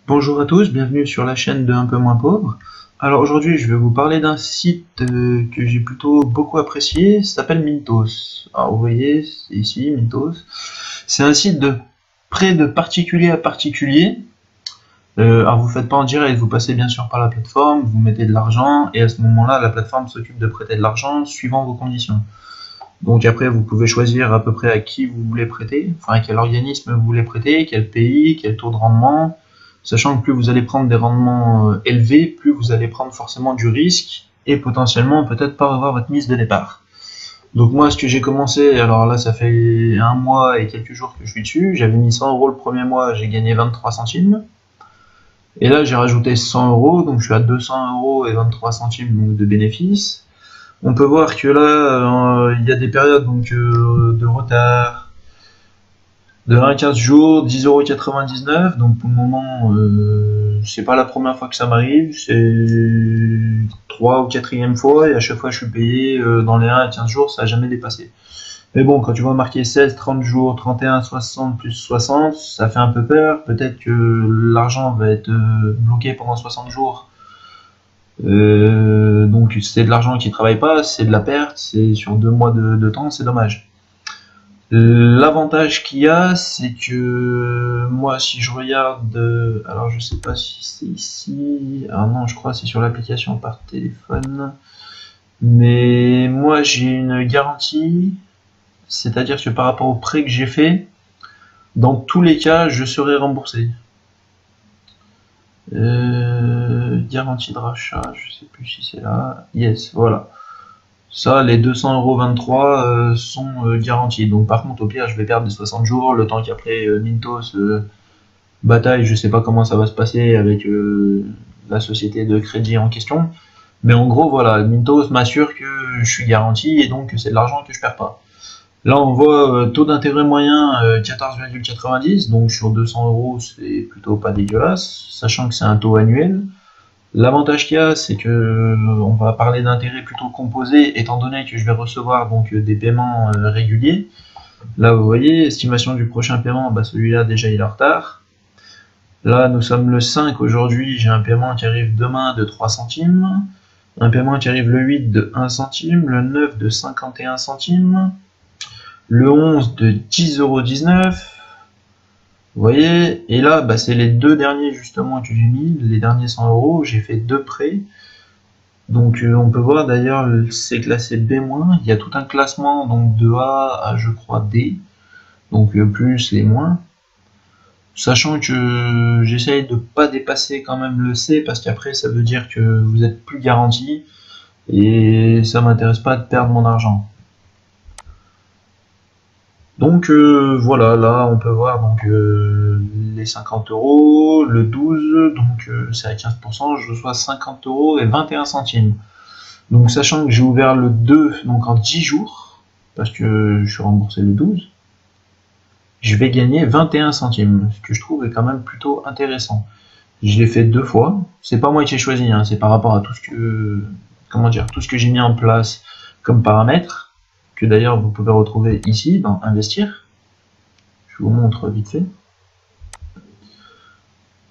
Bonjour à tous, bienvenue sur la chaîne de Un peu moins pauvre. Alors aujourd'hui je vais vous parler d'un site que j'ai plutôt beaucoup apprécié, ça s'appelle Mintos. Alors vous voyez, c'est ici Mintos. C'est un site de prêt de particulier à particulier. Alors vous ne faites pas en direct, vous passez bien sûr par la plateforme, vous mettez de l'argent et à ce moment-là la plateforme s'occupe de prêter de l'argent suivant vos conditions. Donc après vous pouvez choisir à peu près à qui vous voulez prêter, enfin à quel organisme vous voulez prêter, quel pays, quel taux de rendement. Sachant que plus vous allez prendre des rendements élevés, plus vous allez prendre forcément du risque et potentiellement peut-être pas revoir votre mise de départ. Donc moi ce que j'ai commencé, alors là ça fait un mois et quelques jours que je suis dessus, j'avais mis 100 € le premier mois, j'ai gagné 23 centimes. Et là j'ai rajouté 100 €, donc je suis à 200 € et 23 centimes donc, de bénéfices. On peut voir que là il y a des périodes donc, de retard, de 1 à 15 jours, 10,99 €, donc pour le moment, c'est pas la première fois que ça m'arrive, c'est 3 ou 4e fois, et à chaque fois je suis payé dans les 1 à 15 jours, ça n'a jamais dépassé. Mais bon, quand tu vois marquer 16, 30 jours, 31, 60 plus 60, ça fait un peu peur, peut-être que l'argent va être bloqué pendant 60 jours. Donc c'est de l'argent qui travaille pas, c'est de la perte, c'est sur 2 mois de temps, c'est dommage. L'avantage qu'il y a, c'est que moi, si je regarde, alors je sais pas si c'est ici, ah non, je crois que c'est sur l'application par téléphone, mais moi j'ai une garantie, c'est-à-dire que par rapport au prêt que j'ai fait, dans tous les cas, je serai remboursé. Garantie de rachat, je sais plus si c'est là, yes, voilà. Ça, les 200,23 € sont garantis. Donc par contre, au pire, je vais perdre les 60 jours, le temps qu'après Mintos bataille, je sais pas comment ça va se passer avec la société de crédit en question. Mais en gros, voilà, Mintos m'assure que je suis garanti et donc c'est de l'argent que je perds pas. Là, on voit taux d'intérêt moyen 14,90, donc sur 200 €, c'est plutôt pas dégueulasse, sachant que c'est un taux annuel. L'avantage qu'il y a, c'est que on va parler d'intérêt plutôt composé, étant donné que je vais recevoir donc des paiements réguliers. Là, vous voyez, estimation du prochain paiement, bah, celui-là déjà il est en retard. Là, nous sommes le 5 aujourd'hui, j'ai un paiement qui arrive demain de 3 centimes, un paiement qui arrive le 8 de 1 centime, le 9 de 51 centimes, le 11 de 10,19 €. Vous voyez, et là, bah, c'est les deux derniers justement que j'ai mis, les derniers 100 €, j'ai fait deux prêts. Donc on peut voir d'ailleurs, c'est classé B-, il y a tout un classement donc de A à je crois D, donc plus et moins. Sachant que j'essaye de pas dépasser quand même le C, parce qu'après ça veut dire que vous êtes plus garanti, et ça m'intéresse pas de perdre mon argent. Donc voilà, là on peut voir donc les 50 €, le 12, donc c'est à 15%, je reçois 50 € et 21 centimes. Donc sachant que j'ai ouvert le 2 donc en 10 jours, parce que je suis remboursé le 12, je vais gagner 21 centimes, ce que je trouve est quand même plutôt intéressant. Je l'ai fait deux fois, c'est pas moi qui ai choisi, hein, c'est par rapport à tout ce que, comment dire, tout ce que j'ai mis en place comme paramètres, que d'ailleurs vous pouvez retrouver ici dans investir. Je vous montre vite fait.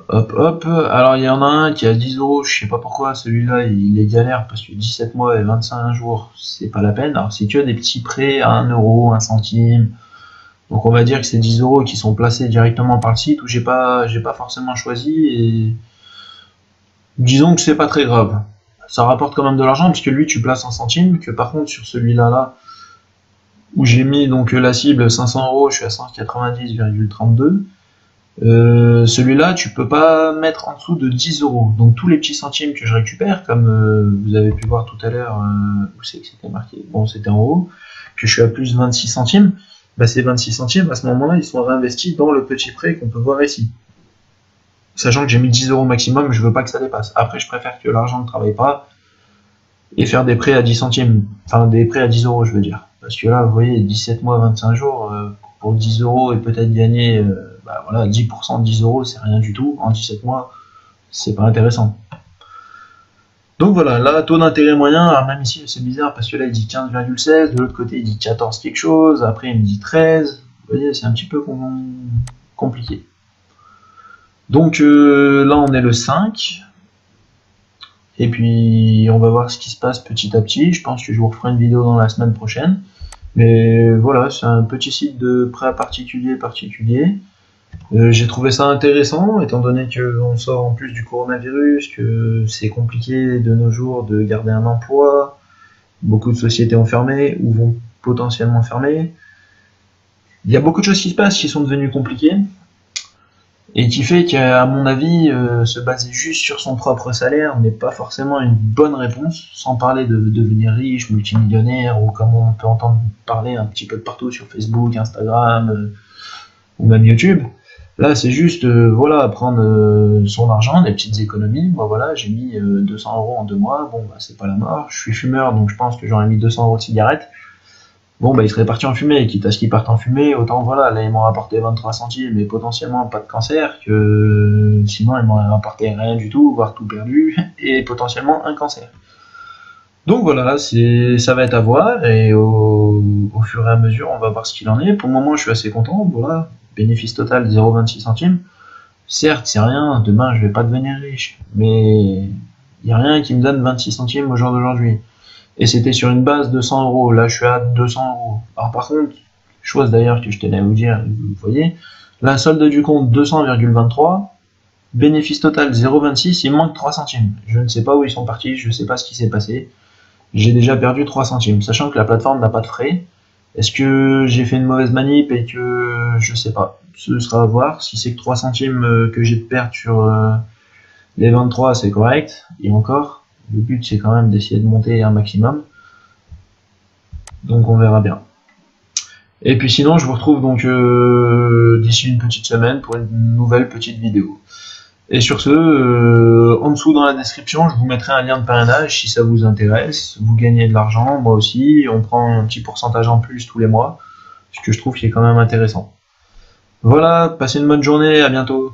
Hop hop, alors il y en a un qui a 10 €, je sais pas pourquoi, celui-là il est galère parce que 17 mois et 25 jours c'est pas la peine. Alors c'est que des petits prêts à 1 €, 1 centime. Donc on va dire que c'est 10 € qui sont placés directement par le site où j'ai pas forcément choisi, et disons que c'est pas très grave. Ça rapporte quand même de l'argent puisque lui tu places en centimes, que par contre sur celui-là où j'ai mis donc la cible 500 €, je suis à 190,32. Celui-là, tu peux pas mettre en dessous de 10 €. Donc tous les petits centimes que je récupère, comme vous avez pu voir tout à l'heure, où c'est que c'était marqué, bon c'était en haut, que je suis à plus 26 centimes, bah ces 26 centimes, à ce moment-là, ils sont réinvestis dans le petit prêt qu'on peut voir ici. Sachant que j'ai mis 10 € maximum, je veux pas que ça dépasse. Après, je préfère que l'argent ne travaille pas et faire des prêts à 10 centimes, enfin des prêts à 10 € je veux dire. Parce que là, vous voyez, 17 mois, 25 jours, pour 10 € et peut-être gagner, bah voilà, 10% de 10 €, c'est rien du tout. En 17 mois, c'est pas intéressant. Donc voilà, là, taux d'intérêt moyen, alors même ici, c'est bizarre parce que là, il dit 15,16, de l'autre côté, il dit 14 quelque chose, après, il me dit 13. Vous voyez, c'est un petit peu compliqué. Donc là on est le 5. Et puis on va voir ce qui se passe petit à petit. Je pense que je vous referai une vidéo dans la semaine prochaine. Mais voilà, c'est un petit site de prêt à particulier. J'ai trouvé ça intéressant, étant donné qu'on sort en plus du coronavirus, que c'est compliqué de nos jours de garder un emploi. Beaucoup de sociétés ont fermé ou vont potentiellement fermer. Il y a beaucoup de choses qui se passent qui sont devenues compliquées. Et qui fait qu'à mon avis, se baser juste sur son propre salaire n'est pas forcément une bonne réponse, sans parler de devenir riche, multimillionnaire, ou comme on peut entendre parler un petit peu de partout sur Facebook, Instagram, ou même YouTube. Là, c'est juste, voilà, prendre son argent, des petites économies. Moi, voilà, j'ai mis 200 € en 2 mois. Bon, bah, c'est pas la mort. Je suis fumeur, donc je pense que j'aurais mis 200 € de cigarettes. Bon, bah, il serait parti en fumée, quitte à ce qu'il parte en fumée, autant voilà, là, ils m'ont rapporté 23 centimes, mais potentiellement pas de cancer, que sinon, ils m'auraient rapporté rien du tout, voire tout perdu, et potentiellement un cancer. Donc voilà, ça va être à voir, et au fur et à mesure, on va voir ce qu'il en est. Pour le moment, je suis assez content, voilà, bénéfice total 0,26 centimes. Certes, c'est rien, demain, je vais pas devenir riche, mais il n'y a rien qui me donne 26 centimes au jour d'aujourd'hui. Et c'était sur une base de 100 €. Là, je suis à 200 €. Alors par contre, chose d'ailleurs que je tenais à vous dire, vous voyez, la solde du compte 200,23, bénéfice total 0,26, il me manque 3 centimes. Je ne sais pas où ils sont partis, je ne sais pas ce qui s'est passé. J'ai déjà perdu 3 centimes, sachant que la plateforme n'a pas de frais. Est-ce que j'ai fait une mauvaise manip et que je sais pas. Ce sera à voir. Si c'est que 3 centimes que j'ai de perte sur les 23, c'est correct. Et encore. Le but, c'est quand même d'essayer de monter un maximum. Donc, on verra bien. Et puis sinon, je vous retrouve donc d'ici une petite semaine pour une nouvelle petite vidéo. Et sur ce, en dessous dans la description, je vous mettrai un lien de parrainage si ça vous intéresse. Vous gagnez de l'argent, moi aussi. On prend un petit pourcentage en plus tous les mois, ce que je trouve qui est quand même intéressant. Voilà, passez une bonne journée, à bientôt.